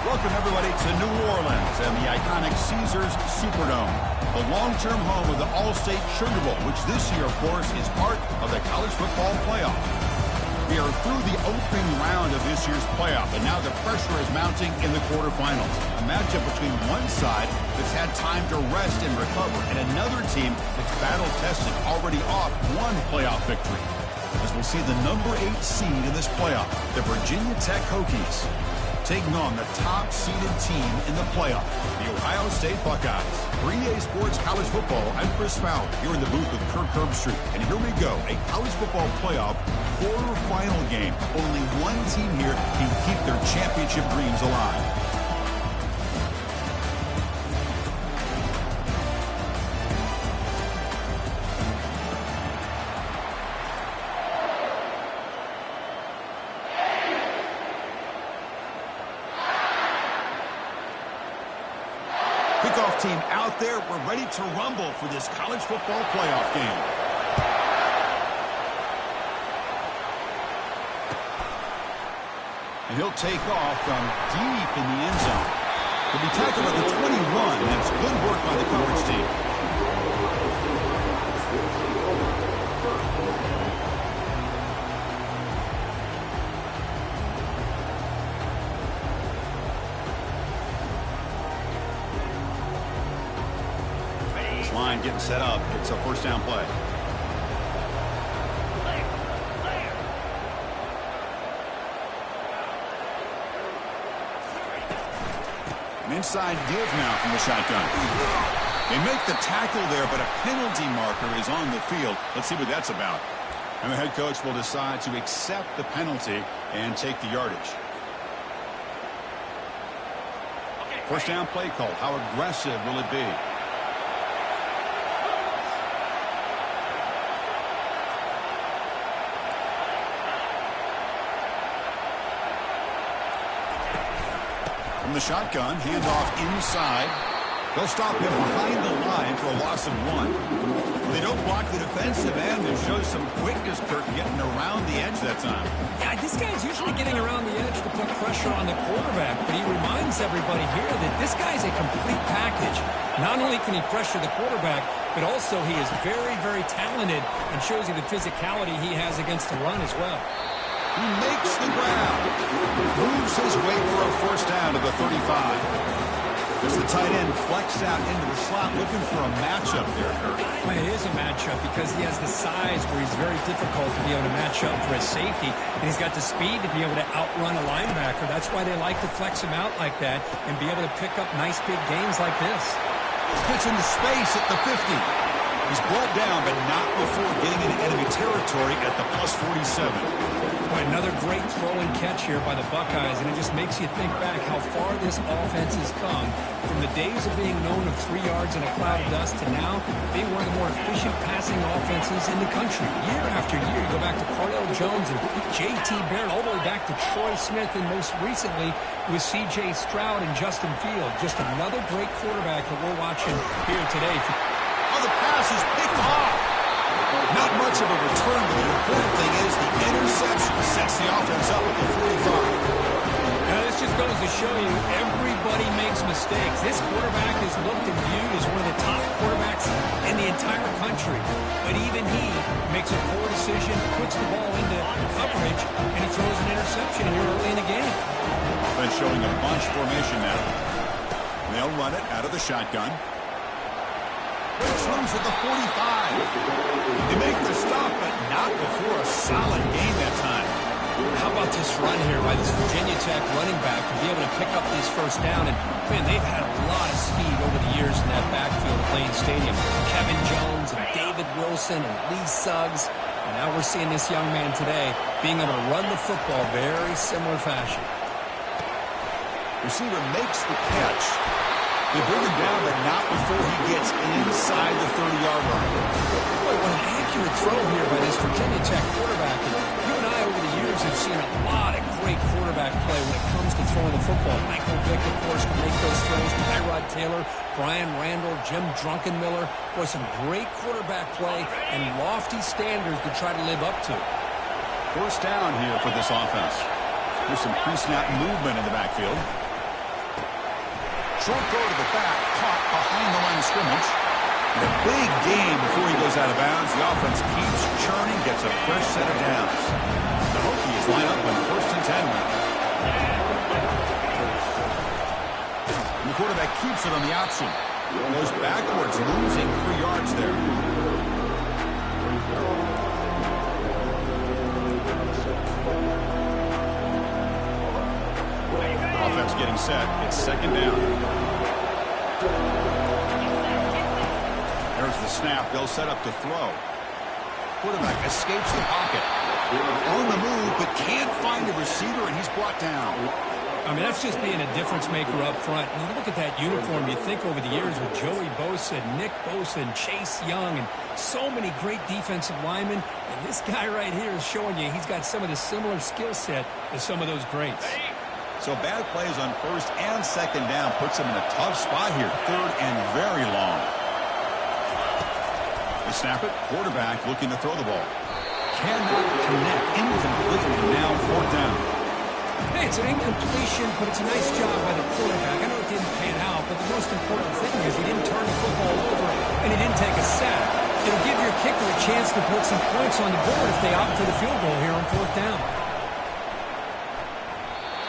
Welcome, everybody, to New Orleans and the iconic Caesars Superdome, the long-term home of the All-State Sugar Bowl, which this year, of course, is part of the college football playoff. We are through the opening round of this year's playoff, and now the pressure is mounting in the quarterfinals. A matchup between one side that's had time to rest and recover, and another team that's battle-tested, already off one playoff victory. As we'll see the number 8 seed in this playoff, the Virginia Tech Hokies, taking on the top-seeded team in the playoff, the Ohio State Buckeyes. For EA Sports College Football, I'm Chris Fowler, here in the booth with Kirk Herbstreit. And here we go, a college football playoff quarterfinal game. Only one team here can keep their championship dreams alive. Kickoff team out there. We're ready to rumble for this college football playoff game. And he'll take off from deep in the end zone. He'll be tackled at the 21. That's good work by the coverage team. Line getting set up. It's a first down play. An inside give now from the shotgun. They make the tackle there, but a penalty marker is on the field. Let's see what that's about. And the head coach will decide to accept the penalty and take the yardage. First down play call. How aggressive will it be? From the shotgun, handoff inside. They'll stop him behind the line for a loss of 1. They don't block the defensive end and show some quickness, Kirk, getting around the edge that time. Yeah, this guy's usually getting around the edge to put pressure on the quarterback, but he reminds everybody here that this guy's a complete package. Not only can he pressure the quarterback, but also he is very, very talented and shows you the physicality he has against the run as well. He makes the grab. Moves his way for a first down to the 35. As the tight end flexed out into the slot, looking for a matchup there, Kirk. Well, it is a matchup because he has the size where he's very difficult to be able to match up for his safety, and he's got the speed to be able to outrun a linebacker. That's why they like to flex him out like that and be able to pick up nice big gains like this. Gets into space at the 50. He's brought down, but not before getting into enemy territory at the plus 47. Boy, another great throw and catch here by the Buckeyes, and it just makes you think back how far this offense has come from the days of being known of 3 yards in a cloud of dust to now being one of the more efficient passing offenses in the country. Year after year, you go back to Cardell Jones and J.T. Barrett, all the way back to Troy Smith, and most recently with C.J. Stroud and Justin Fields. Just another great quarterback that we're watching here today. Oh, the pass is picked off. Not much of a return, but the important thing is the interception sets the offense up at the 45. Now, this just goes to show you everybody makes mistakes. This quarterback is looked and viewed as one of the top quarterbacks in the entire country. But even he makes a poor decision, puts the ball into coverage, and he throws an interception here early in the game. Offense showing a bunch formation now. They'll run it out of the shotgun. Returns at the 45. They make the stop, but not before a solid gain that time. How about this run here by this Virginia Tech running back to be able to pick up this first down? And, man, they've had a lot of speed over the years in that backfield at Lane Stadium. Kevin Jones and David Wilson and Lee Suggs. And now we're seeing this young man today being able to run the football very similar fashion. Receiver makes the catch. They bring him down, but not before he gets inside the 30-yard line. Boy, what an accurate throw here by this Virginia Tech quarterback. And you and I, over the years, have seen a lot of great quarterback play when it comes to throwing the football. Michael Vick, of course, can make those throws. Tyrod Taylor, Brian Randall, Jim Druckenmiller. Boy, some great quarterback play and lofty standards to try to live up to. First down here for this offense. There's some pre-snap movement in the backfield. Short throw to the back, caught behind the line of scrimmage. And a big gain before he goes out of bounds. The offense keeps churning, gets a fresh set of downs. The Hokies line up on 1st and 10 now. And the quarterback keeps it on the option. Goes backwards, losing 3 yards there. Offense getting set. It's 2nd down. There's the snap. They'll set up to throw. Quarterback escapes the pocket. On the move, but can't find a receiver, and he's brought down. I mean, that's just being a difference maker up front. And you look at that uniform, you think over the years with Joey Bosa, Nick Bosa, and Chase Young, and so many great defensive linemen. And this guy right here is showing you he's got some of the similar skill set as some of those greats. So bad plays on 1st and 2nd down puts him in a tough spot here. 3rd and very long. They snap it. Quarterback looking to throw the ball. Cannot connect. Incomplete, and now 4th down. Hey, it's an incompletion, but it's a nice job by the quarterback. I know it didn't pan out, but the most important thing is he didn't turn the football over and he didn't take a sack. It'll give your kicker a chance to put some points on the board if they opt for the field goal here on 4th down.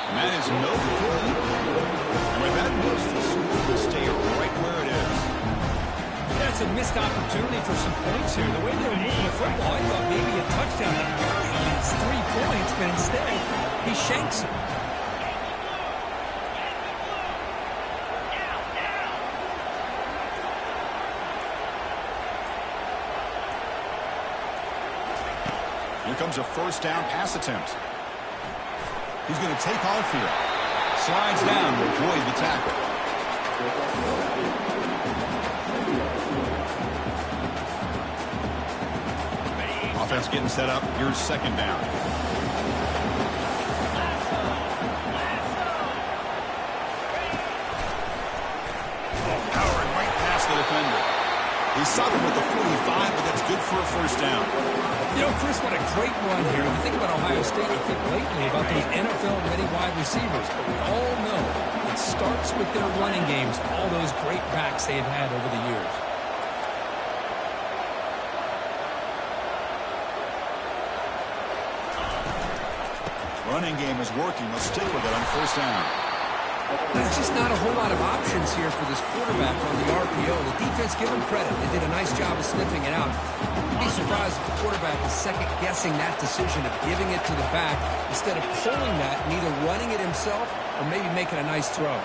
And that is no good. And with that miss, the score will stay right where it is. That's a missed opportunity for some points here. The way they were moving the football, I thought maybe a touchdown. It's 3 points, but instead, he shanks it. Here comes a 1st down pass attempt. He's going to take off here. Slides down to avoid the tackle. Offense getting set up. Here's 2nd down. Powering right past the defender. He stopped him with the 45, but that's good for a 1st down. You know, Chris, what a great run here. When you think about Ohio State, you think lately about those NFL-ready wide receivers. But we all know it starts with their running games, all those great backs they've had over the years. Running game is working. Let's stick with it on 1st down. There's just not a whole lot of options here for this quarterback on the RPO. The defense, give them credit. They did a nice job of sniffing it out. You'd be surprised if the quarterback is second-guessing that decision of giving it to the back instead of pulling that and either running it himself or maybe making a nice throw.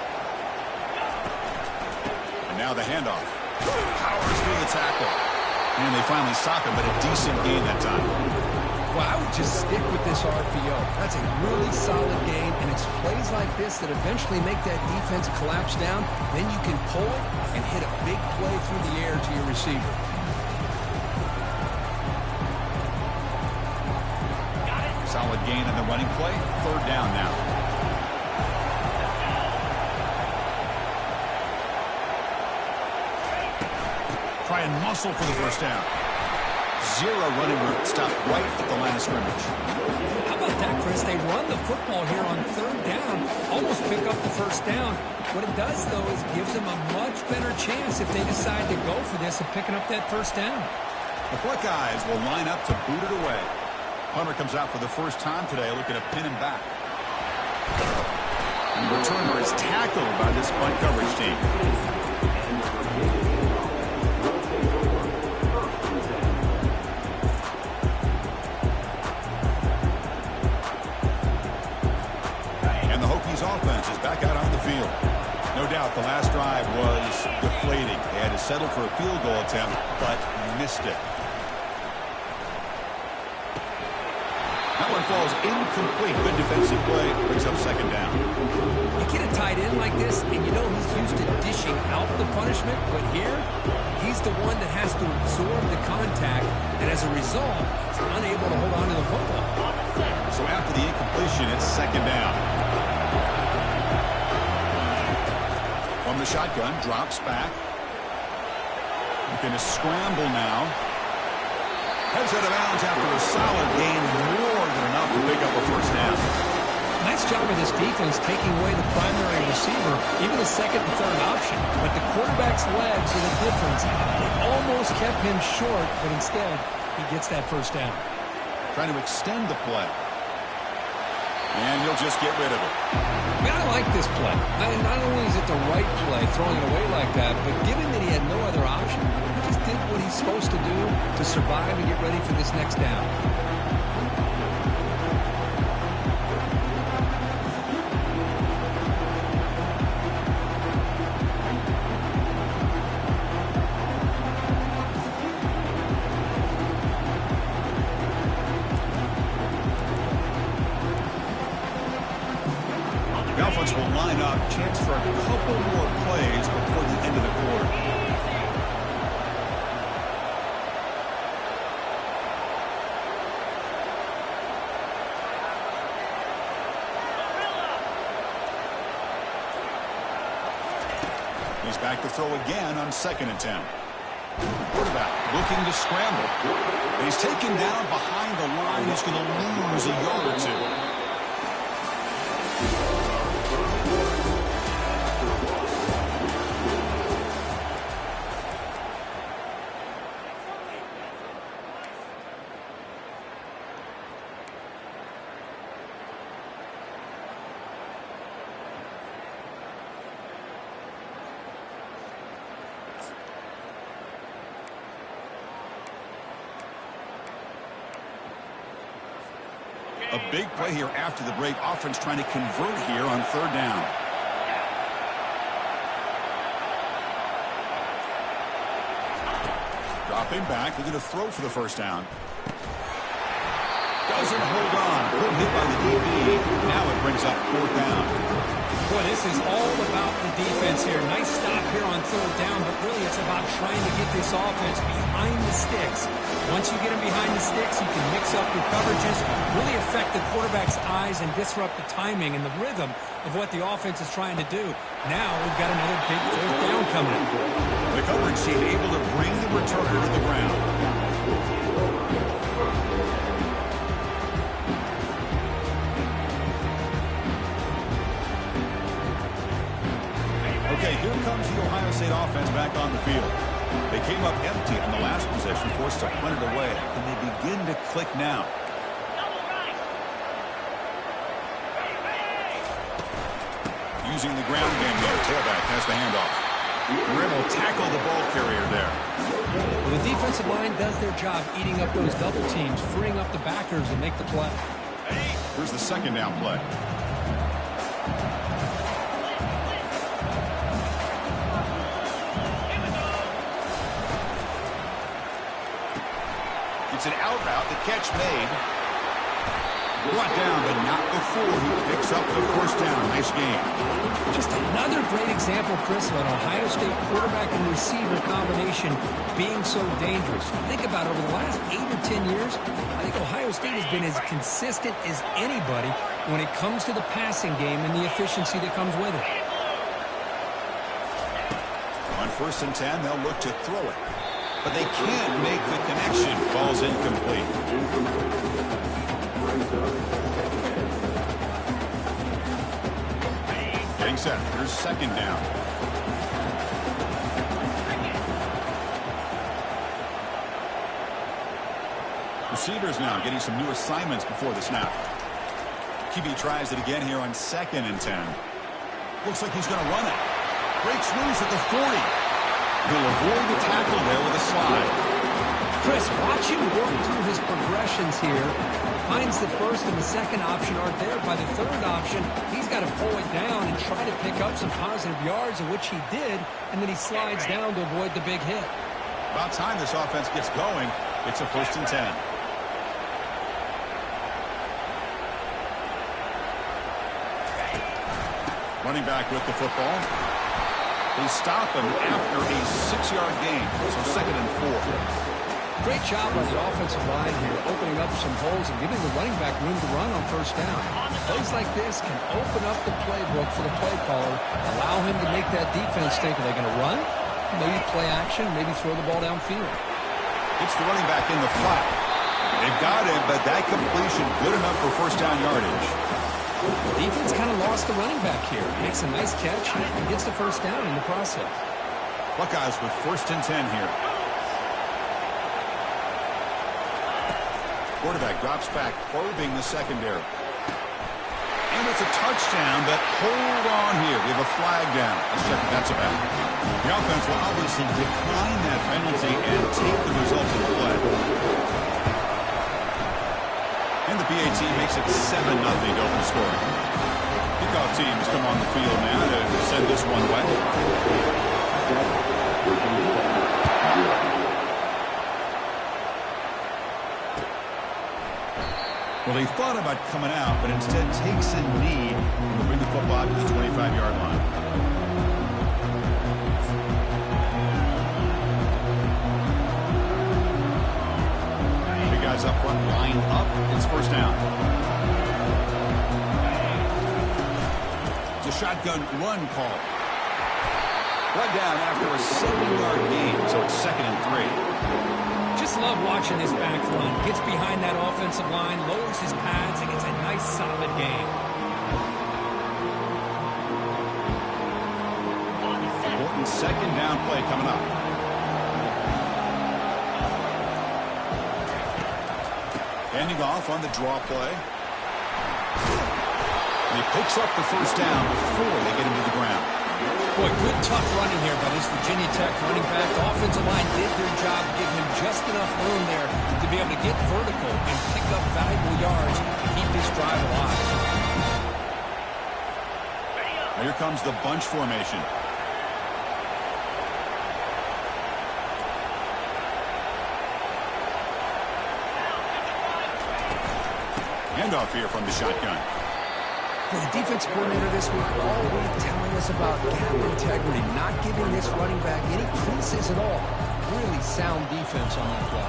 And now the handoff. Powers through the tackle. And they finally stop him, but a decent gain that time. Well, I would just stick with this RPO. That's a really solid game, and it's plays like this that eventually make that defense collapse down. Then you can pull it and hit a big play through the air to your receiver. Solid gain on the running play. 3rd down now. Try and muscle for the 1st down. 0 running route. Stopped right at the line of scrimmage. How about that, Chris? They run the football here on 3rd down, almost pick up the 1st down. What it does, though, is gives them a much better chance if they decide to go for this of picking up that 1st down. The Buckeyes will line up to boot it away. Hunter comes out for the 1st time today, looking to pin him back. And the returner is tackled by this punt coverage team. Offense is back out on the field. No doubt the last drive was deflating. They had to settle for a field goal attempt, but missed it. That one falls incomplete. Good defensive play. Brings up 2nd down. You get a tight end like this, and you know he's used to dishing out the punishment, but here, he's the one that has to absorb the contact, and as a result, he's unable to hold on to the football. So after the incompletion, it's 2nd down. From the shotgun, drops back. Going to scramble now. Heads out of bounds after a solid gain, more than enough to pick up a 1st down. Nice job of this defense taking away the primary receiver, even the second and third option. But the quarterback's legs are the difference. They almost kept him short, but instead, he gets that first down. Trying to extend the play. And he'll just get rid of it. Man, I like this play. Not only is it the right play, throwing it away like that, but given that he had no other option, he just did what he's supposed to do to survive and get ready for this next down. The offense will line up, chance for a couple more plays before the end of the quarter. He's back to throw again on 2nd and 10. Quarterback looking to scramble. He's taken down behind the line. He's going to lose a yard or two. A big play here after the break. Offense trying to convert here on 3rd down. Dropping back. They're going to throw for the first down. Doesn't hold on. Good hit by the DB. Now it brings up 4th down. Boy, this is all about the defense here. Nice stop here on 3rd down, but really it's about trying to get this offense behind the sticks. Once you get them behind the sticks, you can mix up your coverages, really affect the quarterback's eyes and disrupt the timing and the rhythm of what the offense is trying to do. Now we've got another big 4th down coming up. The coverage team able to bring the returner to the ground. Okay, here comes the Ohio State offense back on the field. They came up empty on the last possession, forced to punt it away. Can they begin to click now? Using the ground game there. Tailback has the handoff. Grimm will tackle the ball carrier there. Well, the defensive line does their job eating up those double teams, freeing up the backers and make the play. Here's the 2nd down play. It's an out route. The catch made. Brought down, but not before he picks up the first down. Nice game. Just another great example, Chris, of an Ohio State quarterback and receiver combination being so dangerous. Think about it, over the last 8 or 10 years, I think Ohio State has been as consistent as anybody when it comes to the passing game and the efficiency that comes with it. On 1st and 10, they'll look to throw it. But they can't make the connection. Ball's incomplete. Getting set. Here's 2nd down. Receivers now getting some new assignments before the snap. QB tries it again here on 2nd and 10. Looks like he's going to run it. Breaks loose at the 40. He'll avoid the tackle there with a slide. Chris, watch him work through his progressions here. Finds the 1st and the 2nd option aren't there. By the 3rd option, he's got to pull it down and try to pick up some positive yards, of which he did, and then he slides down to avoid the big hit. About time this offense gets going. It's a 1st and 10. Running back with the football. They stop him after a 6-yard gain, so 2nd and 4. Great job by the offensive line here, opening up some holes and giving the running back room to run on 1st down. Plays like this can open up the playbook for the play caller, allow him to make that defense think, are they going to run? Maybe play action, maybe throw the ball downfield. It's the running back in the flat. They've got him, but that completion good enough for 1st down yardage. Defense kind of lost the running back here. Makes a nice catch and gets the first down in the process. Buckeyes with 1st and 10 here. Quarterback drops back, probing the secondary. And it's a touchdown, but hold on here. We have a flag down. Let's check what that's about. The offense will obviously decline that penalty and take the result of the play. And the PAT makes it 7-0 open scoring. Kickoff teams come on the field now to send this one away. Well, he thought about coming out, but instead takes a knee and will bring the football to the 25-yard line. The guys up front line up. It's 1st down. It's a shotgun run call. Run down after a 7-yard gain, so it's 2nd and 3. Just love watching this back run. Gets behind that offensive line, lowers his pads, and gets a nice solid gain. Important 2nd down play coming up. Handing off on the draw play. And he picks up the 1st down before they get him to the ground. Boy, good tough running here by this Virginia Tech running back. The offensive line did their job, giving him just enough room there to be able to get vertical and pick up valuable yards to keep this drive alive. Now here comes the bunch formation. Handoff here from the shotgun. The defense coordinator this week already telling us about gap integrity, not giving this running back any creases at all. Really sound defense on that play.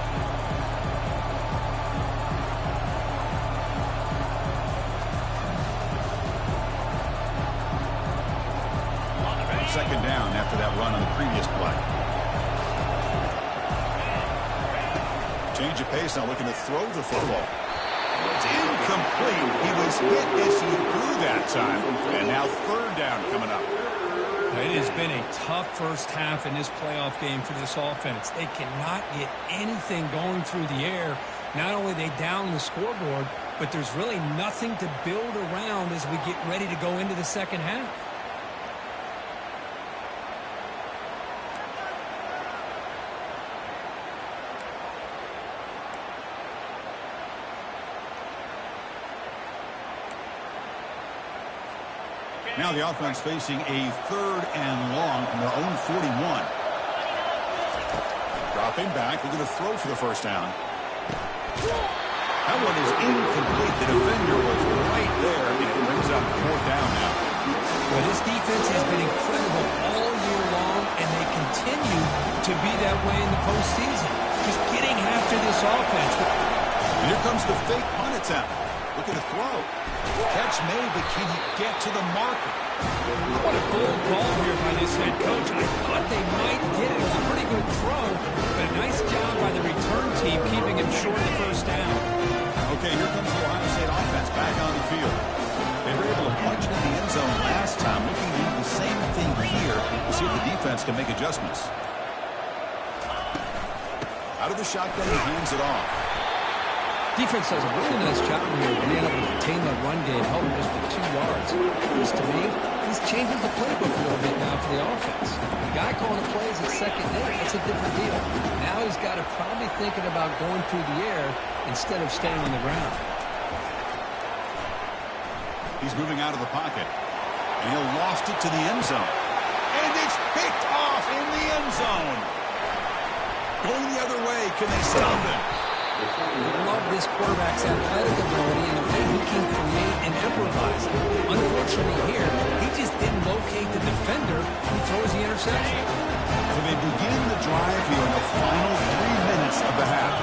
2nd down after that run on the previous play. Change of pace now, looking to throw the football. It's incomplete. He was hit as he threw that time. And now 3rd down coming up. It has been a tough first half in this playoff game for this offense. They cannot get anything going through the air. Not only are they down the scoreboard, but there's really nothing to build around as we get ready to go into the second half. Now the offense facing a 3rd and long from their own 41. Dropping back, looking to throw for the 1st down. That one is incomplete. The defender was right there, and it brings up 4th down now. Well, this defense has been incredible all year long, and they continue to be that way in the postseason. Just getting after this offense. And here comes the fake punt attempt. Looking to throw. Catch made, but can he get to the marker? What a bold call here by this head coach. I thought they might get it. It was a pretty good throw, but a nice job by the return team keeping him short of the 1st down. Okay, here comes the Ohio State offense back on the field. They were able to punch it in the end zone last time, looking to do the same thing here to see if the defense can make adjustments. Out of the shotgun, he hands it off. Defense does a really nice job here of being able to contain that run game, held just for 2 yards. This, to me, this changes the playbook a little bit now for the offense. The guy calling the plays at 2nd and 8, that's a different deal. Now he's got to probably thinking about going through the air instead of staying on the ground. He's moving out of the pocket, and he'll loft it to the end zone. And it's picked off in the end zone. Going the other way, can they stop him? I love this quarterback's athletic ability and the way he can create and improvise. Unfortunately here, he just didn't locate the defender who throws the interception. So they begin the drive here in the final 3 minutes of the half.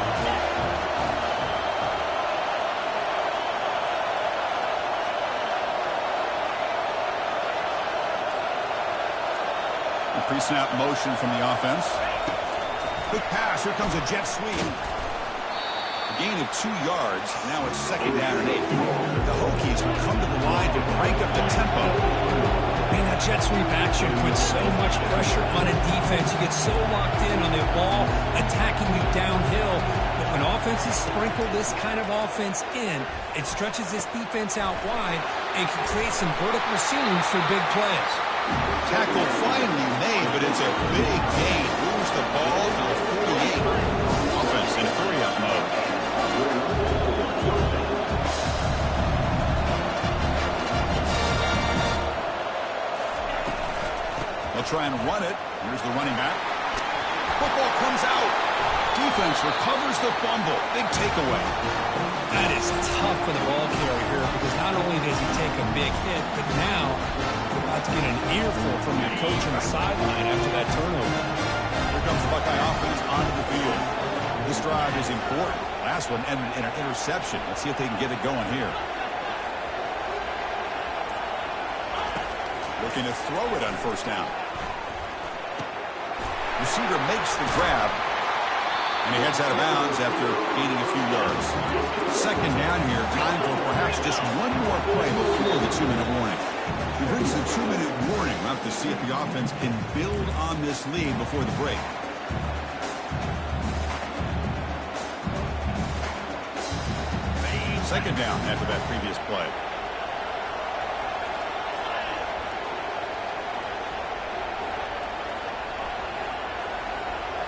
The pre-snap motion from the offense. Quick pass. Here comes a jet sweep. Gain of 2 yards. Now it's 2nd down and 8. The Hokies come to the line to crank up the tempo. Man, that jet sweep action puts so much pressure on a defense. You get so locked in on the ball attacking you downhill. But when offenses sprinkle this kind of offense in, it stretches this defense out wide and can create some vertical seams for big plays. Tackle finally made, but it's a big gain. Moves the ball to the 48. Offense in hurry-up mode. They'll try and run it. Here's the running back. Football comes out. Defense recovers the fumble. Big takeaway. That is tough for the ball carrier here because not only does he take a big hit, but now you're about to get an earful from your coach on the sideline after that turnover. Here comes the Buckeye offense onto the field. This drive is important. Last one ended in an interception. Let's see if they can get it going here. Looking to throw it on 1st down. Receiver makes the grab, and he heads out of bounds after gaining a few yards. 2nd down here, time for perhaps just one more play before the 2-minute warning. He brings the 2-minute warning. We'll have to see if the offense can build on this lead before the break. Second down after that previous play.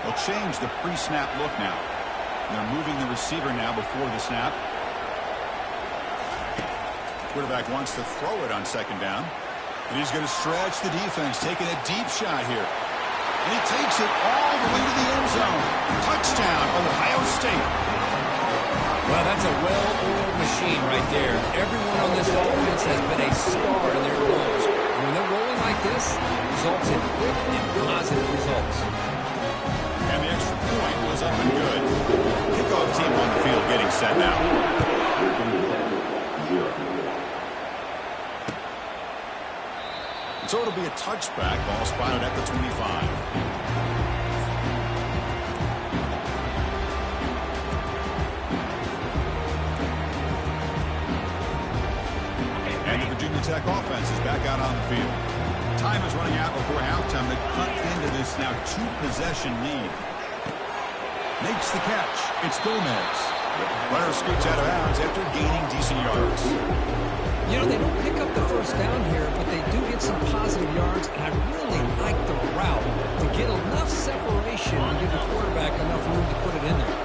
They'll change the pre-snap look now. They're moving the receiver now before the snap. Quarterback wants to throw it on 2nd down. And he's going to stretch the defense, taking a deep shot here. And he takes it all the way to the end zone. Touchdown, Ohio State. Well, that's a well-oiled machine right there. Everyone on this offense has been a star in their roles. And when they're rolling like this, it results in quick and positive results. And the extra point was up and good. Kickoff team on the field getting set now. So it'll be a touchback. Ball spotted at the 25. And the Virginia Tech offense is back out on the field. Time is running out before halftime to cut into this now 2-possession lead. Makes the catch. It's Gomez. Runner scoots out of bounds after gaining decent yards. You know, they don't pick up the 1st down here, but they do get some positive yards, and I really like the route to get enough separation and give the quarterback enough room to put it in there.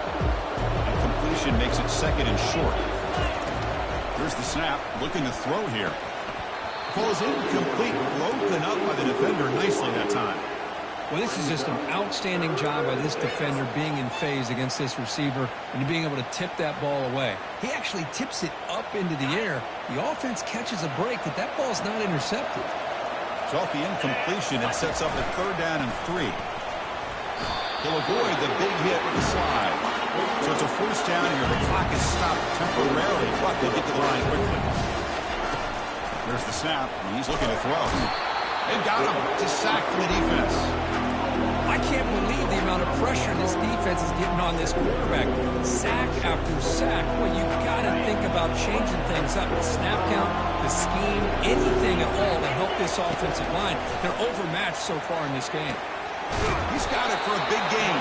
And completion makes it 2nd and short. Here's the snap, looking to throw here. Falls incomplete, broken up by the defender nicely that time. Well, this is just an outstanding job by this defender being in phase against this receiver and being able to tip that ball away. He actually tips it up into the air. The offense catches a break that ball's not intercepted. So off the incompletion, it sets up a 3rd down and 3. He'll avoid the big hit with the slide. So it's a 1st down here. The clock is stopped temporarily, but they get to the line quickly. There's the snap, and he's looking to throw. They've got him to sack from the defense. I can't believe the amount of pressure this defense is getting on this quarterback. Sack after sack. Well, you've got to think about changing things up. The snap count, the scheme, anything at all to help this offensive line. They're overmatched so far in this game. He's got it for a big gain.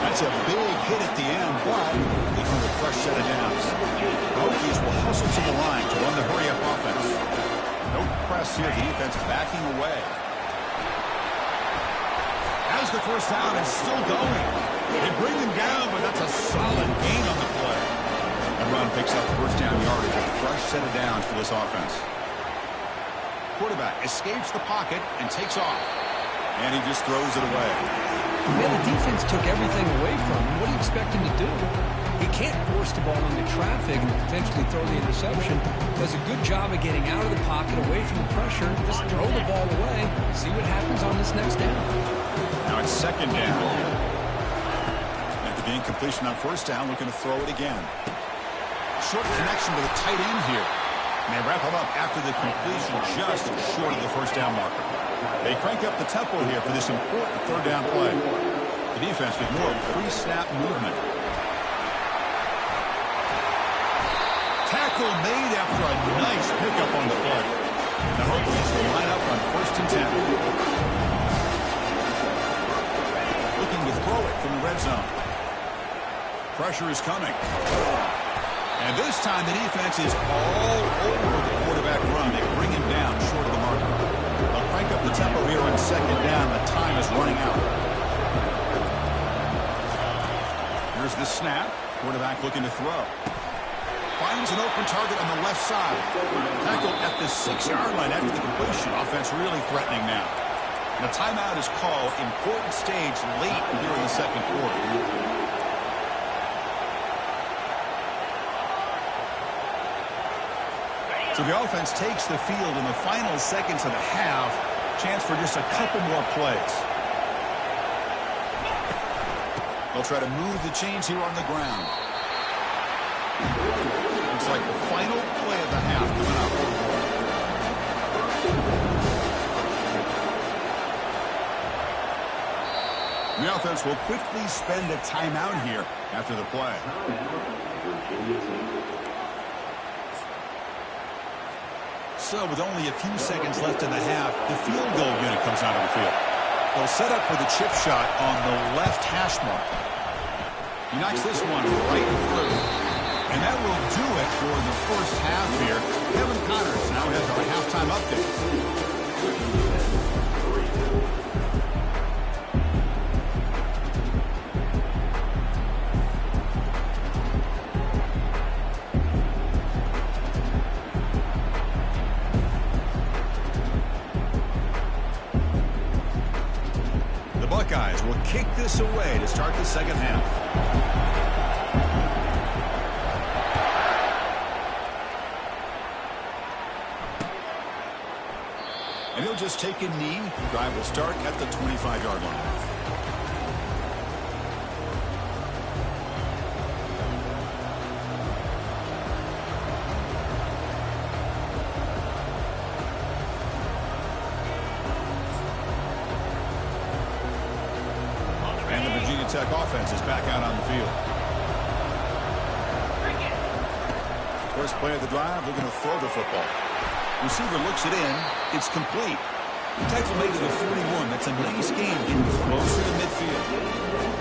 That's a big hit at the end, but they come with a fresh set of downs. Hokies will hustle to the line to run the hurry-up offense. No press here. The defense backing away. As the 1st down is still going. They bring him down, but that's a solid gain on the play. And run picks up 1st down yardage. A fresh set of downs for this offense. Quarterback escapes the pocket and takes off. And he just throws it away. Man, the defense took everything away from him. What do you expect him to do? He can't force the ball into traffic and potentially throw the interception. Does a good job of getting out of the pocket, away from the pressure. Just throw the ball away. See what happens on this next down. Now it's 2nd down. After the incompletion on 1st down, looking to throw it again. Short connection to the tight end here. And they wrap him up after the completion just short of the 1st down marker. They crank up the tempo here for this important 3rd down play. The defense with more pre-snap movement. Tackle made after a nice pickup on the play. The Hokies will line up on 1st and 10. Looking to throw it from the red zone. Pressure is coming. And this time the defense is all over the quarterback run. They bring him down short of the marker. They'll crank up the tempo here on 2nd down. The time is running out. Here's the snap. Quarterback looking to throw. Finds an open target on the left side. Tackled at the 6-yard line after the completion. Offense really threatening now. And a timeout is called. Important stage late here in the 2nd quarter. So the offense takes the field in the final seconds of the half. Chance for just a couple more plays. They'll try to move the chains here on the ground. Looks like the final play of the half coming up. The offense will quickly spend a timeout here after the play. So with only a few seconds left in the half, the field goal unit comes out of the field. They'll set up for the chip shot on the left hash mark. He knocks this one right through. And that will do it for the first half here. Kevin Connors now has our halftime update. The Buckeyes will kick this away to start the 2nd half. And he'll just take a knee. The drive will start at the 25-yard line. And the Virginia Tech offense is back out on the field. First play of the drive, they're going to throw the football. Receiver looks it in. It's complete. Tackle made to the 41. That's a nice game getting closer to midfield.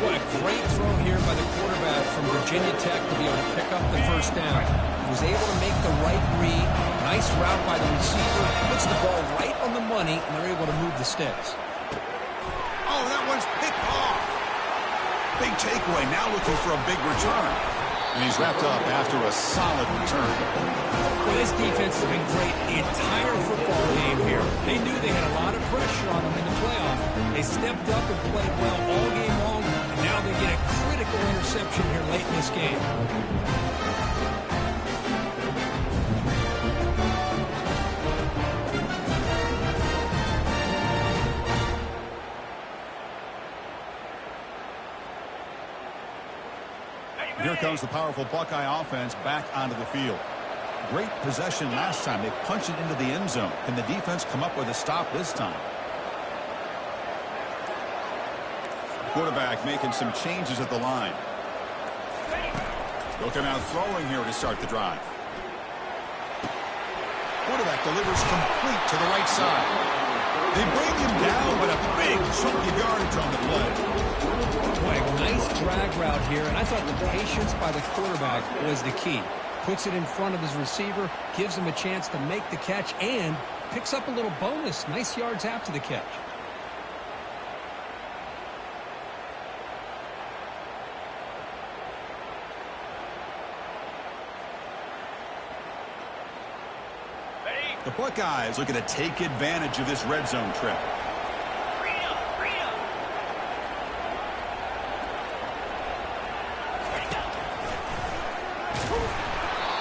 What a great throw here by the quarterback from Virginia Tech to be able to pick up the 1st down. He was able to make the right read. Nice route by the receiver. Puts the ball right on the money, and they're able to move the sticks. Oh, that one's picked off. Big takeaway. Now looking for a big return. And he's wrapped up after a solid return. Well, this defense has been great the entire football game here. They knew they had a lot of pressure on them in the playoff. They stepped up and played well all game long, and now they get a critical interception here late in this game. Here comes the powerful Buckeye offense back onto the field. Great possession last time. They punched it into the end zone. Can the defense come up with a stop this time? Quarterback making some changes at the line. They'll come out throwing here to start the drive. Quarterback delivers complete to the right side. They bring him down, but a big chunk of yardage on the play. Boy, a nice drag route here, and I thought the patience by the quarterback was the key. Puts it in front of his receiver, gives him a chance to make the catch, and picks up a little bonus. Nice yards after the catch. The Buckeyes looking to take advantage of this red zone trip.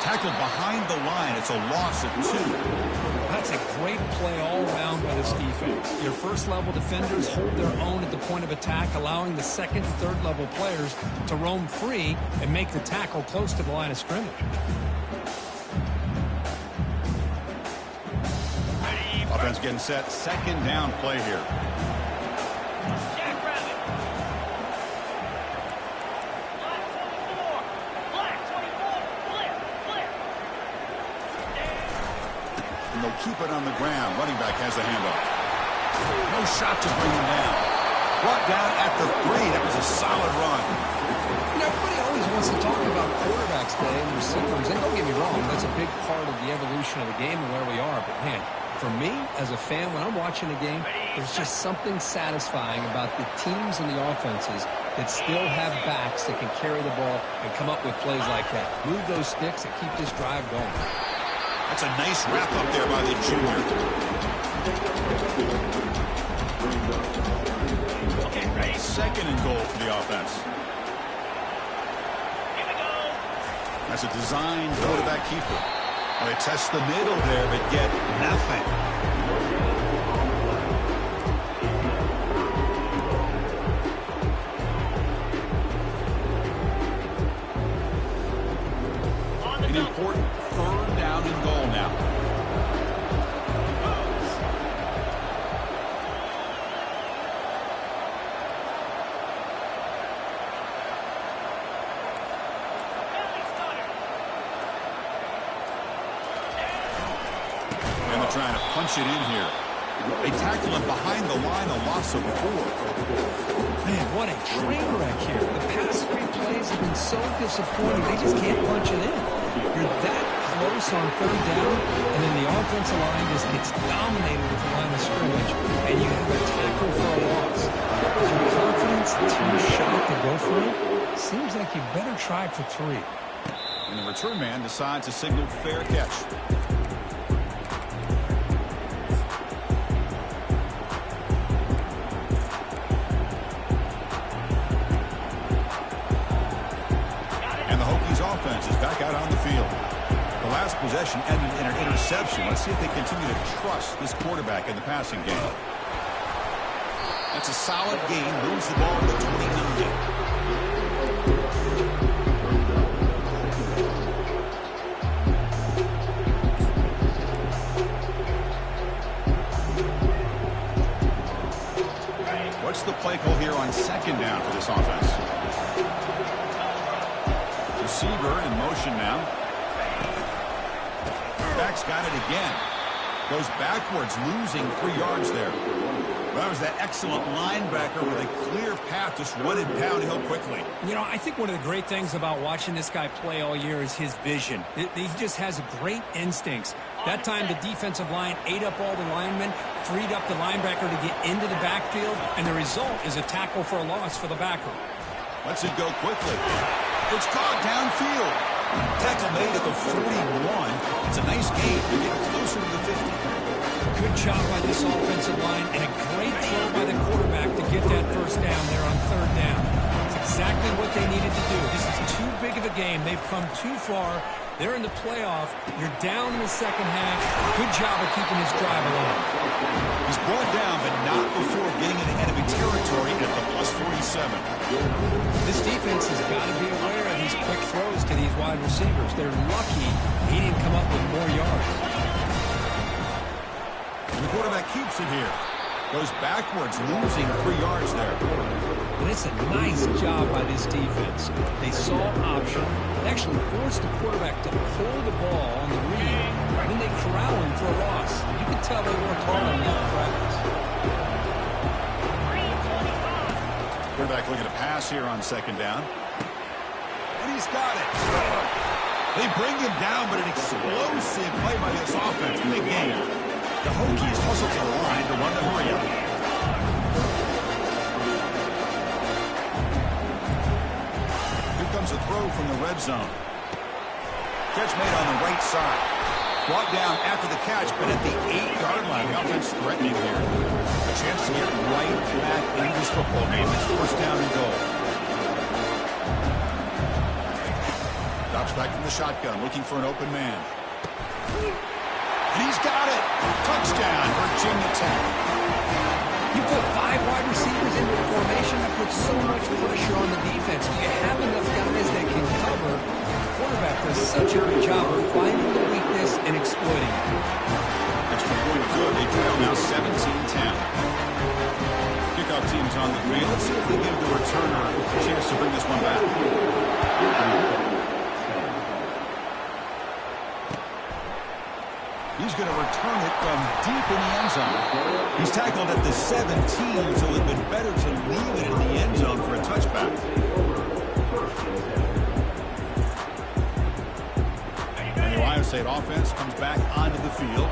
Tackled behind the line. It's a loss of 2. That's a great play all around by this defense. Your first-level defenders hold their own at the point of attack, allowing the second and third-level players to roam free and make the tackle close to the line of scrimmage. Offense getting set. Second down play here. and they'll keep it on the ground. Running back has the handoff. No shot to bring him down. Brought down at the 3. That was a solid run. Everybody always wants to talk about quarterbacks today and receivers, and don't get me wrong, that's a big part of the evolution of the game and where we are. But, man, for me, as a fan, when I'm watching a game, there's just something satisfying about the teams and the offenses that still have backs that can carry the ball and come up with plays like that. Move those sticks and keep this drive going. That's a nice wrap up there by the junior. Second and goal for the offense. That's a designed quarterback keeper. They test the middle there, but get nothing. An important third down and goal now. Trying to punch it in here. They tackle him behind the line, a loss of 4. Man, what a train wreck here. The past 3 plays have been so disappointing. They just can't punch it in. You're that close on third down, and then the offensive line just gets dominated with the line of scrimmage, and you have a tackle for a loss. Is your confidence too shot to go for it? Seems like you better try for 3. And the return man decides to signal fair catch. Offense is back out on the field. The last possession ended in an interception. Let's see if they continue to trust this quarterback in the passing game. That's a solid gain. Moves the ball to the 29. What's the play call here on second down for this offense? Receiver in motion now. Back's got it again. Goes backwards, losing 3 yards there. That was that excellent linebacker with a clear path, just running downhill quickly. You know, I think one of the great things about watching this guy play all year is his vision. He just has great instincts. That time, the defensive line ate up all the linemen, freed up the linebacker to get into the backfield, and the result is a tackle for a loss for the backer. Lets it go quickly. It's caught downfield. Tackle made at the 41. It's a nice gain. They're getting closer to the 50. Good job by this offensive line and a great throw by the quarterback to get that first down there on third down. It's exactly what they needed to do. This is too big of a game. They've come too far. They're in the playoff. You're down in the second half. Good job of keeping this drive alive. He's brought down, but not before getting into enemy territory at the plus 47. This defense has got to be aware of these quick throws to these wide receivers. They're lucky he didn't come up with more yards. And the quarterback keeps it here. Goes backwards, losing 3 yards there. And it's a nice job by this defense. They saw option, actually forced the quarterback to pull the ball on the read, and then they corral him for a loss. You can tell they worked hard on that practice. Quarterback looking to pass here on second down. And he's got it. They bring him down, but an explosive play by this offense. Big game. The Hokies hustle to the line to run the hurry up. Here comes a throw from the red zone. Catch made on the right side. Brought down after the catch, but at the 8-yard line. The offense threatening here. A chance to get right back in this football game. It's first down and goal. Drops back from the shotgun, looking for an open man. And he's got it. Touchdown, Virginia Tech. You put 5 wide receivers into a formation that puts so much pressure on the defense. You have enough guys that can cover. The quarterback does such a good job of finding the weakness and exploiting it. Extra point good. They trail now 17-10. Kickoff team's on the field. Let's see if they give the returner a chance to bring this one back. He He's going to return it from deep in the end zone. He's tackled at the 17, so it would have been better to leave it in the end zone for a touchback. And the Ohio State offense comes back onto the field.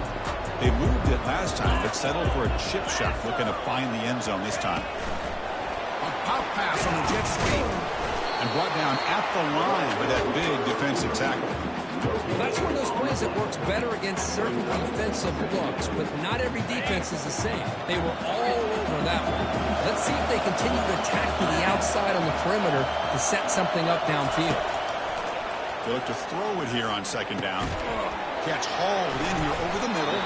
They moved it last time, but settled for a chip shot, looking to find the end zone this time. A pop pass on the jet sweep, and brought down at the line by that big defensive tackle. Well, that's one of those plays that works better against certain defensive looks, but not every defense is the same. They were all over that one. Let's see if they continue to attack to the outside on the perimeter to set something up downfield. They look to throw it here on second down. Catch hauled in here over the middle.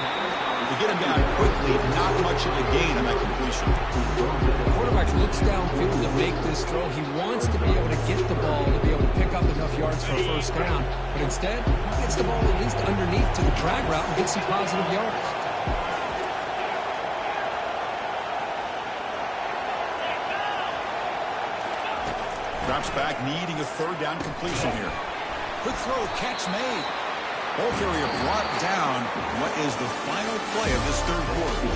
To get him down quickly, not much of a gain on that completion. The quarterback looks downfield to make this throw. He wants to be able to get the ball to be able to pick up enough yards for a first down. But instead, he gets the ball at least underneath to the drag route and gets some positive yards. Drops back, needing a third down completion here. Quick throw, catch made. Ball carrier brought down. What is the final play of this third quarter?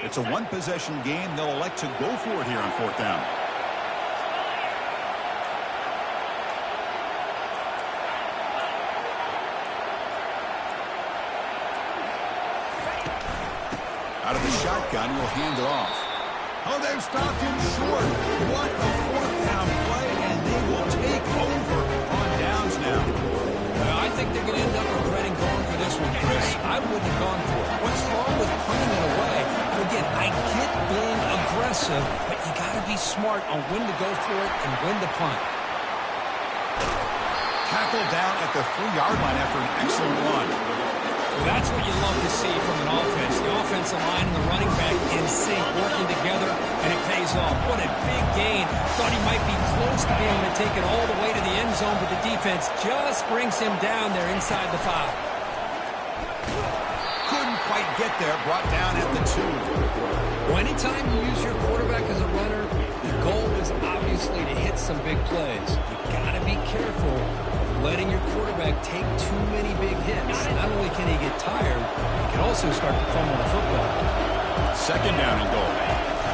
It's a one-possession game. They'll elect to go for it here on fourth down. Out of the shotgun, will hand it off. Oh, they've stopped him short. What a fourth down play, and they will take over on downs now. I think they're going to end up regretting going for this one, Chris. I wouldn't have gone for it. What's wrong with punting it away? Again, I get being aggressive, but you got to be smart on when to go for it and when to punt. Tackled down at the 3-yard line after an excellent run. Well, that's what you love to see from an offense. The offensive line and the running back in sync, working together, and it pays off. What a big gain. Thought he might be close to being able to take it all the way to the end zone, but the defense just brings him down there inside the 5. Couldn't quite get there. Brought down at the 2. Well, anytime you use your quarterback as a runner, the goal is obviously to hit some big plays. You got to be careful letting your quarterback take too many big hits. Not only can he get tired, he can also start to fumble the football. Second down and goal.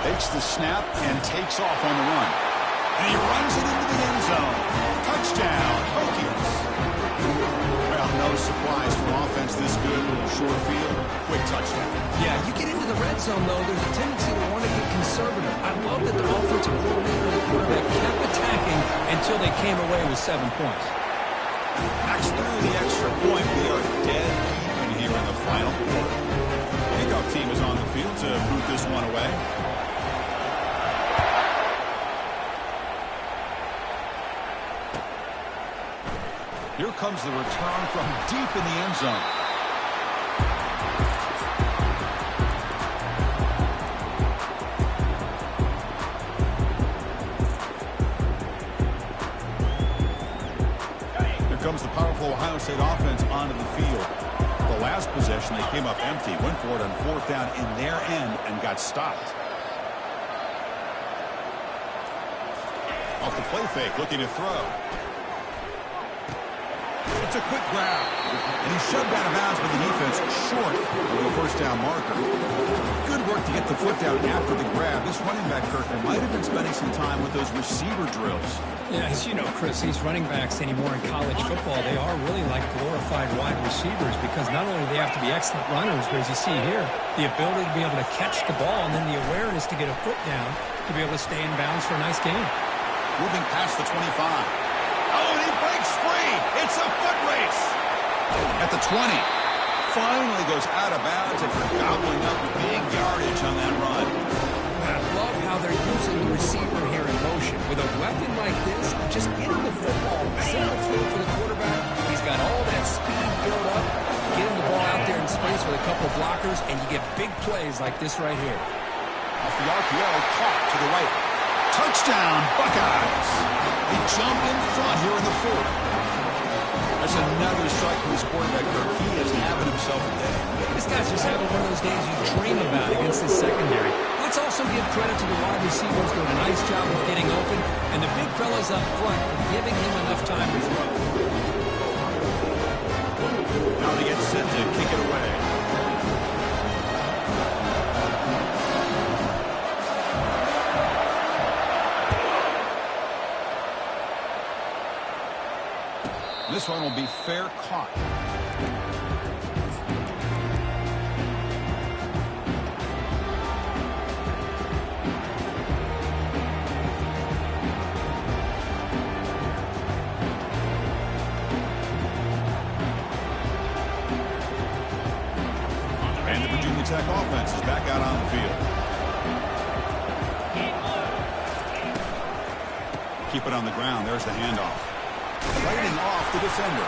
Takes the snap and takes off on the run. And he runs it into the end zone. Touchdown, Hokies. Well, no surprise from offense this good. Short field, quick touchdown. Yeah, you get into the red zone, though, there's a tendency to want to get conservative. I love that the offensive coordinator and the quarterback kept attacking until they came away with 7 points. Knocks through the extra point. We are dead even here in the final quarter. Kickoff team is on the field to boot this one away. Here comes the return from deep in the end zone. Comes the powerful Ohio State offense onto the field. The last possession, they came up empty, went for it on fourth down in their end and got stopped. Off the play fake, looking to throw. It's a quick grab, and he's shoved out of bounds by the defense short of the first down marker. Good work to get the foot down after the grab. This running back, Kirkman, might have been spending some time with those receiver drills. Yeah, as you know, Chris, these running backs anymore in college football, they are really like glorified wide receivers because not only do they have to be excellent runners, but as you see here, the ability to be able to catch the ball and then the awareness to get a foot down to be able to stay in bounds for a nice gain. Moving past the 25. Oh, and he breaks free. It's a foot race. At the 20. Finally goes out of bounds after gobbling up big yardage on that run. I love how they're using the receiver here in motion. With a weapon like this, just get him the football, set the floor for the quarterback. He's got all that speed built up. Get him the ball out there in space with a couple of blockers, and you get big plays like this right here. Off the RPO, caught to the right. Touchdown, Buckeyes. They jump in front here in the fourth. A That's another strike from his quarterback, Kirk. He is having himself a day. This guy's just having one of those days you dream about against this secondary. Let's also give credit to the wide receivers doing a nice job of getting open, and the big fellas up front for giving him enough time to throw. Now they get set to kick it away. This one will be fair caught. And the Virginia Tech offense is back out on the field. Keep it on the ground. There's the handoff. Fighting off the defender.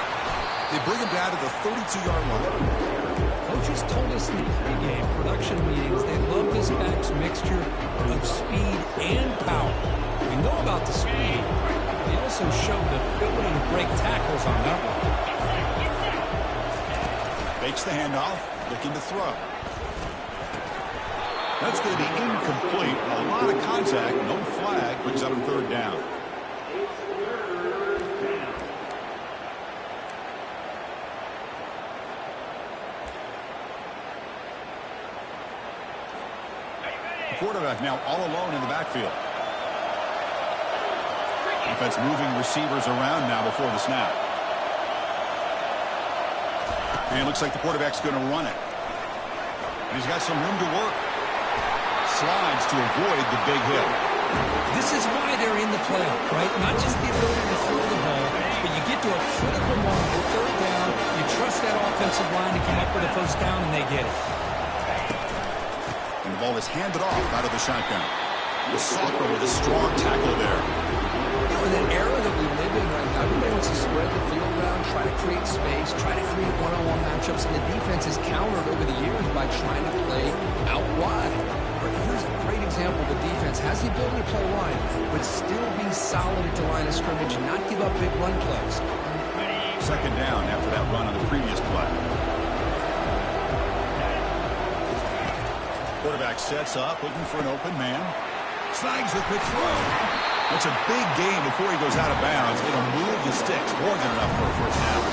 They bring him down to the 32-yard line. Coaches told us in the pregame production meetings they love this back's mixture of speed and power. We know about the speed. They also showed the ability to break tackles on that one. Fakes the handoff, looking to throw. That's going to be incomplete. A lot of contact, no flag, brings up a third down. Quarterback now all alone in the backfield. Defense moving receivers around now before the snap. And it looks like the quarterback's going to run it. And he's got some room to work. Slides to avoid the big hit. This is why they're in the playoff, right? Not just the ability to throw the ball, but you get to a critical moment, third down, you trust that offensive line to come up with a first down, and they get it. And the ball is handed off out of the shotgun. The Soccer with a strong tackle there. You know, in that era that we live in right now, everybody wants to spread the field around, try to create space, try to create one-on-one matchups, and the defense has countered over the years by trying to play out wide. But here's a great example. The defense has the ability to play wide, but still be solid at the line of scrimmage and not give up big run plays. Second down after that run on the previous play. Quarterback sets up, looking for an open man. Snags the quick throw. That's a big gain before he goes out of bounds. It'll move the sticks. More than enough for a first down.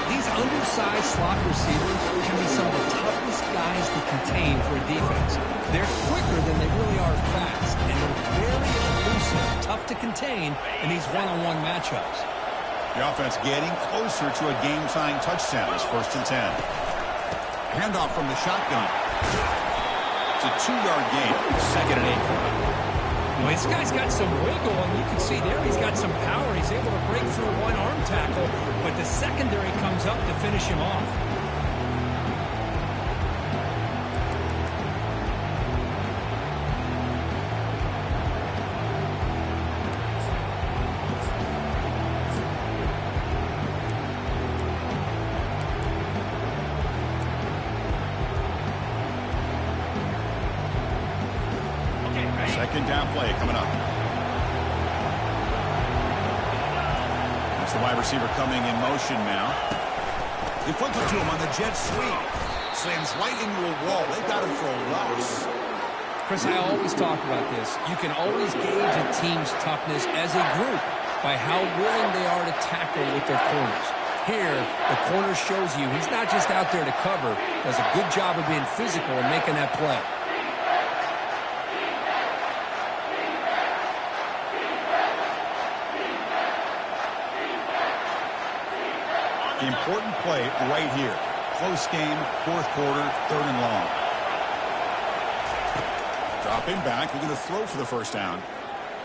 These undersized slot receivers can be some of the toughest guys to contain for a defense. They're quicker than they really are fast, and they're very elusive, tough to contain in these one-on-one matchups. The offense getting closer to a game-tying touchdown. It's 1st and 10. Handoff from the shotgun. It's a 2-yard gain. 2nd and 8. Well, this guy's got some wiggle, and you can see there he's got some power. He's able to break through one arm tackle, but the secondary comes up to finish him off. Second down play coming up. That's the wide receiver coming in motion now. They flip it to him on the jet sweep. Slams right into a wall. They got him for a loss. Chris, I always talk about this. You can always gauge a team's toughness as a group by how willing they are to tackle with their corners. Here, the corner shows you he's not just out there to cover, does a good job of being physical and making that play. Important play right here. Close game, 4th quarter, 3rd and long. Dropping back, we're going to throw for the first down.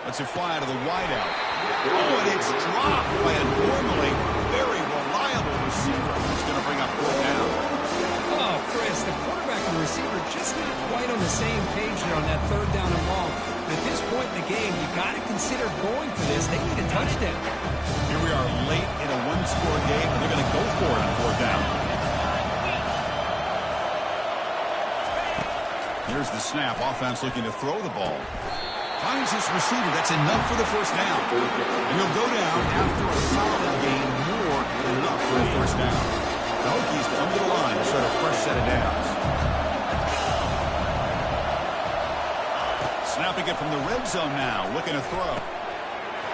Let's it fly out of the wideout. Oh, and it's dropped by a normally very reliable receiver. He's going to bring up 4th down. Oh, Chris, the quarterback and the receiver just not quite on the same page there on that 3rd down and long. But at this point in the game, you got to consider going for this. They need a touchdown. Here we are late in a one-score game, and they're going to go for it on 4th down. Here's the snap. Offense looking to throw the ball. Finds his receiver. That's enough for the first down. And he'll go down after a solid gain, more than enough for a first down. The Hokies come to the line to start a fresh set of downs. Snapping it from the red zone now, looking to throw.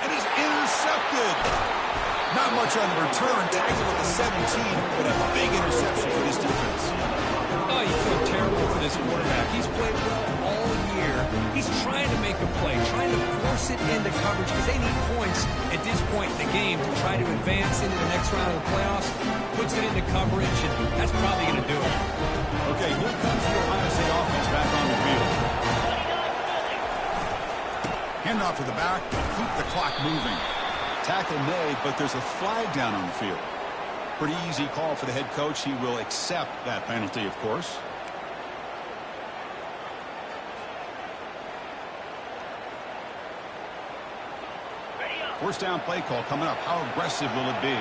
And he's intercepted. Not much on the return. Tackled at the 17, but a big interception for this defense. Oh, you feel terrible for this quarterback. He's played well all year. He's trying to make a play, trying to force it into coverage because they need points at this point in the game to try to advance into the next round of the playoffs. Puts it into coverage, and that's probably going to do it. Okay, here comes the Ohio State offense back on the field. Handoff to the back to keep the clock moving. Tackle made, but there's a flag down on the field. Pretty easy call for the head coach. He will accept that penalty, of course. First down play call coming up. How aggressive will it be?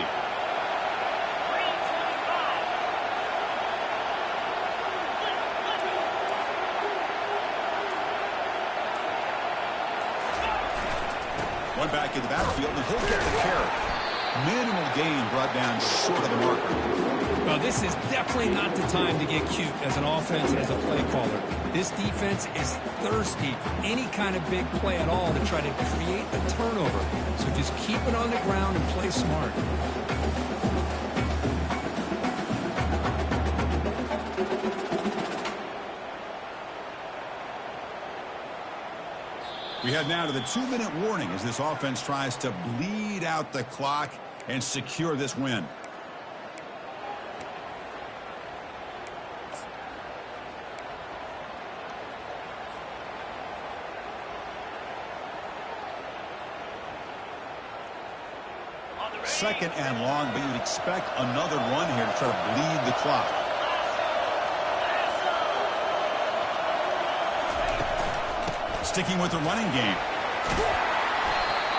One back in the backfield, and he'll get the carry. Minimal gain brought down short of the marker. Well, this is definitely not the time to get cute as an offense and as a play caller. This defense is thirsty for any kind of big play at all to try to create a turnover. So just keep it on the ground and play smart. We head now to the 2-minute warning as this offense tries to bleed out the clock and secure this win. Second and long, but you'd expect another run here to try to bleed the clock. Sticking with the running game.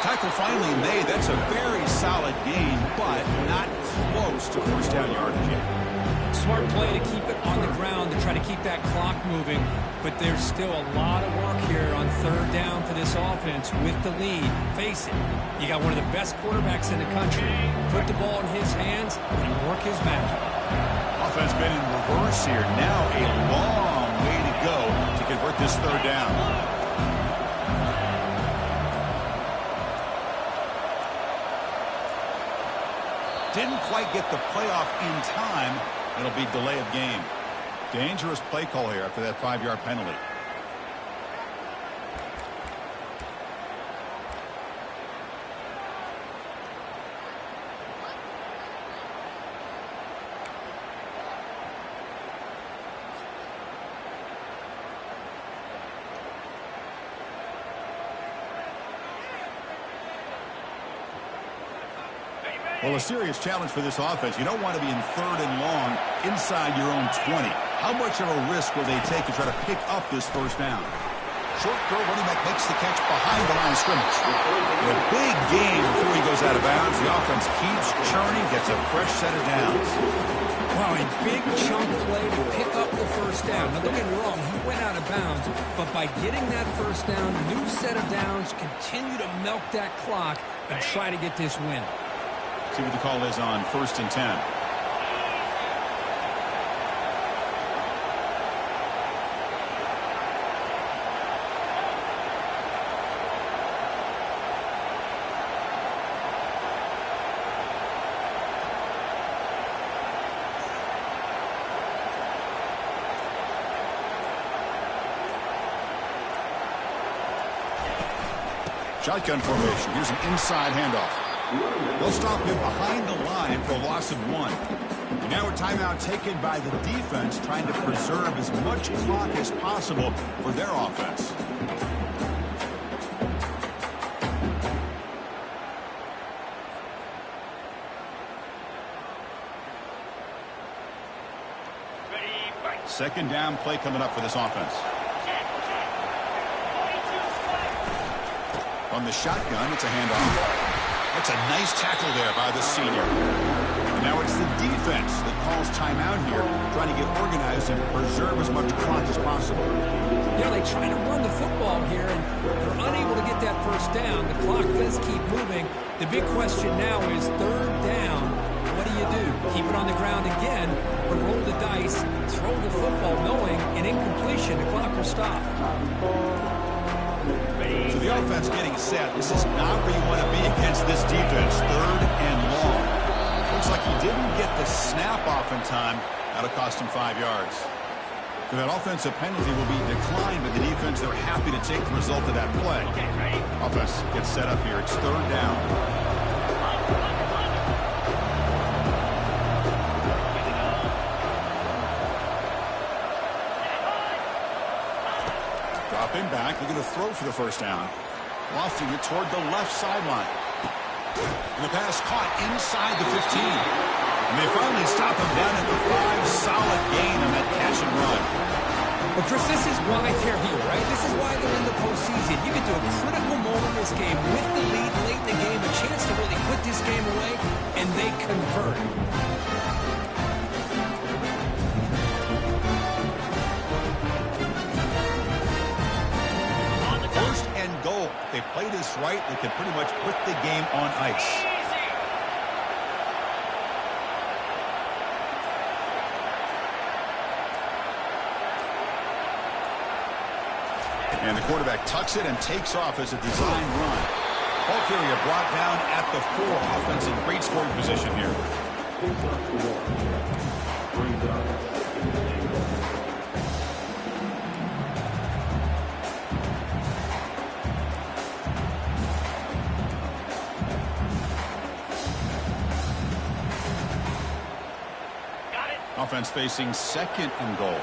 Tackle finally made. That's a very solid gain, but not close to first down yardage yet. Smart play to keep it on the ground to try to keep that clock moving, but there's still a lot of work here on third down for this offense with the lead. Face it, you got one of the best quarterbacks in the country. Put the ball in his hands and work his magic. Offense been in reverse here. Now a long way to go to convert this third down. Didn't quite get the playoff in time. It'll be delay of game. Dangerous play call here after that 5-yard penalty. Well, a serious challenge for this offense. You don't want to be in third and long inside your own 20. How much of a risk will they take to try to pick up this first down? Short throw, running back makes the catch behind the line of scrimmage. A big gain before he goes out of bounds. The offense keeps churning, gets a fresh set of downs. Wow, a big chunk play to pick up the first down. Now, don't get me wrong, he went out of bounds, but by getting that first down, new set of downs, continue to milk that clock and try to get this win. See what the call is on 1st and 10. Shotgun formation. Here's an inside handoff. They'll stop him behind the line for a loss of 1. And now a timeout taken by the defense, trying to preserve as much clock as possible for their offense. Second down play coming up for this offense. On the shotgun, it's a handoff. That's a nice tackle there by the senior. And Now it's the defense that calls timeout here, trying to get organized and preserve as much clock as possible. Yeah, they try to run the football here, and they're unable to get that first down. The clock does keep moving. The big question now is third down. What do you do? Keep it on the ground again, or roll the dice, throw the football, knowing an incompletion, the clock will stop. So the offense getting set. This is not where you want to be against this defense. Third and long. Looks like he didn't get the snap off in time. That'll cost him 5 yards. So that offensive penalty will be declined, but the defense, they're happy to take the result of that play. Offense gets set up here. It's third down. Dropping back, they're going to throw for the first down. Lofting it toward the left sideline. And the pass caught inside the 15. And they finally stop him down at the 5. Solid gain on that catch and run. Well, Chris, this is why they're here, right? This is why they're in the postseason. You get to a critical moment in this game with the lead late in the game, a chance to really put this game away, and they convert. First and goal. If they play this right, they can pretty much put the game on ice. And the quarterback tucks it and takes off as a design run. Ball carrier brought down at the 4. Offense in great scoring position here. Offense facing second and goal.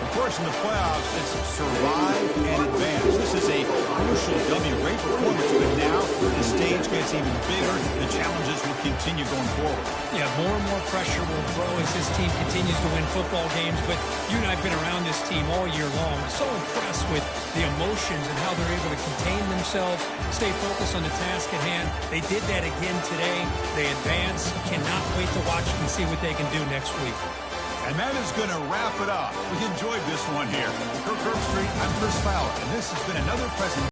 Of course, in the playoffs, it's survive and advance. This is a crucial W. Great performance, but now the stage gets even bigger. The challenges will continue going forward. Yeah, more and more pressure will grow as this team continues to win football games. But you and I have been around this team all year long. So impressed with the emotions and how they're able to contain themselves, stay focused on the task at hand. They did that again today. They advance. Cannot wait to watch and see what they can do next week. And that is going to wrap it up. We enjoyed this one here. For Kirk Street, I'm Chris Fowler, and this has been another presentation.